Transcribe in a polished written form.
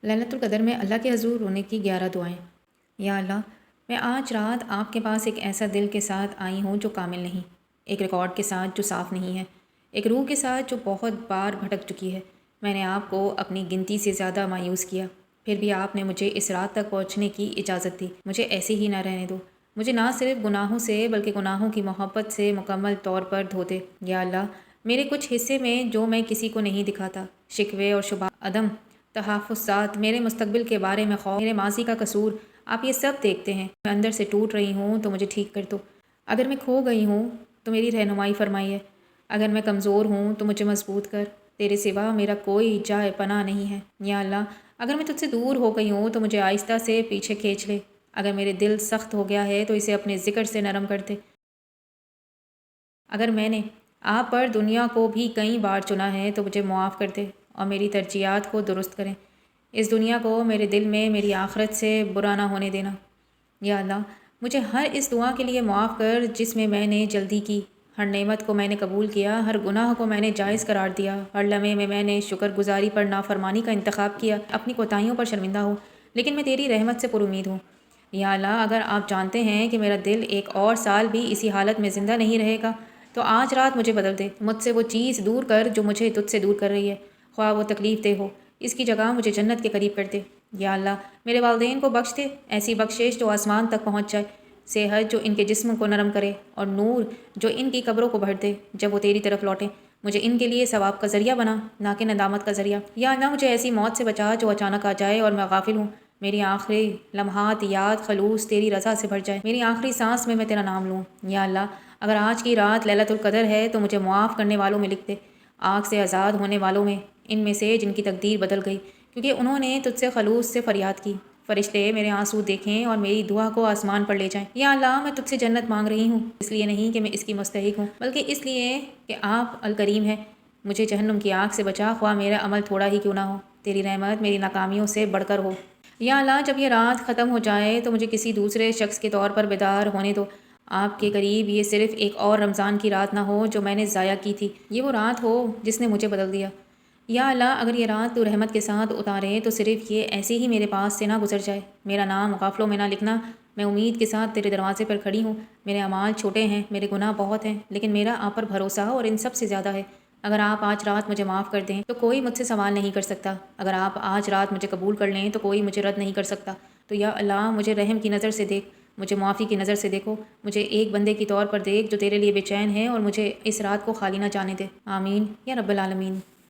ليلۃ القدر میں اللہ کے حضور رونے کی 11 دعائیں۔ یا اللہ، میں آج رات آپ کے پاس ایک ایسا دل کے ساتھ آئی ہوں جو کامل نہیں، ایک ریکارڈ کے ساتھ جو صاف نہیں ہے، ایک روح کے ساتھ جو بہت بار بھٹک چکی ہے۔ میں نے آپ کو اپنی گنتی سے زیادہ مایوس کیا، پھر بھی آپ نے مجھے اس رات تک پہنچنے کی اجازت دی۔ مجھے ایسے ہی نہ رہنے دو، مجھے نہ صرف گناہوں سے بلکہ گناہوں کی محبت سے مکمل طور پر دھو دے۔ یا اللہ، میرے کچھ حصے میں جو میں کسی کو نہیں دکھاتا، شکوے اور شبہات، عدم تحفظات، میرے مستقبل کے بارے میں خوف، میرے ماضی کا قصور، آپ یہ سب دیکھتے ہیں۔ میں اندر سے ٹوٹ رہی ہوں تو مجھے ٹھیک کر دو۔ اگر میں کھو گئی ہوں تو میری رہنمائی فرمائیے، اگر میں کمزور ہوں تو مجھے مضبوط کر، تیرے سوا میرا کوئی جائے پناہ نہیں ہے۔ یا اللہ، اگر میں تجھ سے دور ہو گئی ہوں تو مجھے آہستہ سے پیچھے کھینچ لے، اگر میرے دل سخت ہو گیا ہے تو اسے اپنے ذکر سے نرم کر دے۔ اگر میں نے آپ پر دنیا کو بھی کئی بار چنا ہے تو مجھے معاف کر دے اور میری ترجیحات کو درست کریں۔ اس دنیا کو میرے دل میں میری آخرت سے برا نہ ہونے دینا۔ یا اللہ، مجھے ہر اس دعا کے لیے معاف کر جس میں نے جلدی کی، ہر نعمت کو میں نے قبول کیا، ہر گناہ کو میں نے جائز قرار دیا، ہر لمحے میں نے شکر گزاری پر نافرمانی کا انتخاب کیا، اپنی کوتاہیوں پر شرمندہ ہوں، لیکن میں تیری رحمت سے پر امید ہوں۔ یا اللہ، اگر آپ جانتے ہیں کہ میرا دل ایک اور سال بھی اسی حالت میں زندہ نہیں رہے گا تو آج رات مجھے بدل دے، مجھ سے وہ چیز دور کر جو مجھے تجھ سے دور کر رہی ہے، خواہ وہ تکلیف دہ ہو، اس کی جگہ مجھے جنت کے قریب کر دے۔ یا اللہ، میرے والدین کو بخش دے، ایسی بخشش جو آسمان تک پہنچ جائے، صحت جو ان کے جسم کو نرم کرے، اور نور جو ان کی قبروں کو بھر دے جب وہ تیری طرف لوٹیں۔ مجھے ان کے لیے ثواب کا ذریعہ بنا، نہ کہ ندامت کا ذریعہ۔ یا اللہ، مجھے ایسی موت سے بچا جو اچانک آ جائے اور میں غافل ہوں، میری آخری لمحات یاد خلوص تیری رضا سے بھر جائے، میری آخری سانس میں تیرا نام لوں۔ یا اللہ، اگر آج کی رات لیلۃ القدر ہے تو مجھے معاف کرنے والوں میں لکھ دے، آگ سے آزاد ہونے والوں میں، ان میں سے جن کی تقدیر بدل گئی کیونکہ انہوں نے تجھ سے خلوص سے فریاد کی۔ فرشتے میرے آنسو دیکھیں اور میری دعا کو آسمان پر لے جائیں۔ یا اللہ، میں تجھ سے جنت مانگ رہی ہوں، اس لیے نہیں کہ میں اس کی مستحق ہوں، بلکہ اس لیے کہ آپ الکریم ہیں۔ مجھے جہنم کی آگ سے بچا، خواہ میرا عمل تھوڑا ہی کیوں نہ ہو، تیری رحمت میری ناکامیوں سے بڑھ کر ہو۔ یا اللہ، جب یہ رات ختم ہو جائے تو مجھے کسی دوسرے شخص کے طور پر بیدار ہونے دو، آپ کے قریب یہ صرف ایک اور رمضان کی رات نہ ہو جو میں نے ضائع کی تھی، یہ وہ رات ہو جس نے مجھے بدل دیا۔ یا اللہ، اگر یہ رات تو رحمت کے ساتھ اتارے تو صرف یہ ایسے ہی میرے پاس سے نہ گزر جائے، میرا نام غافلوں میں نہ لکھنا۔ میں امید کے ساتھ تیرے دروازے پر کھڑی ہوں، میرے اعمال چھوٹے ہیں، میرے گناہ بہت ہیں، لیکن میرا آپ پر بھروسہ اور ان سب سے زیادہ ہے۔ اگر آپ آج رات مجھے معاف کر دیں تو کوئی مجھ سے سوال نہیں کر سکتا، اگر آپ آج رات مجھے قبول کر لیں تو کوئی مجھے رد نہیں کر سکتا۔ تو یا اللہ، مجھے رحم کی نظر سے دیکھ، مجھے معافی کی نظر سے دیکھو، مجھے ایک بندے کی طور پر دیکھ جو تیرے لیے بے چین ہے، اور مجھے اس رات کو خالی نہ جانے دے۔ آمین یا رب العالمین۔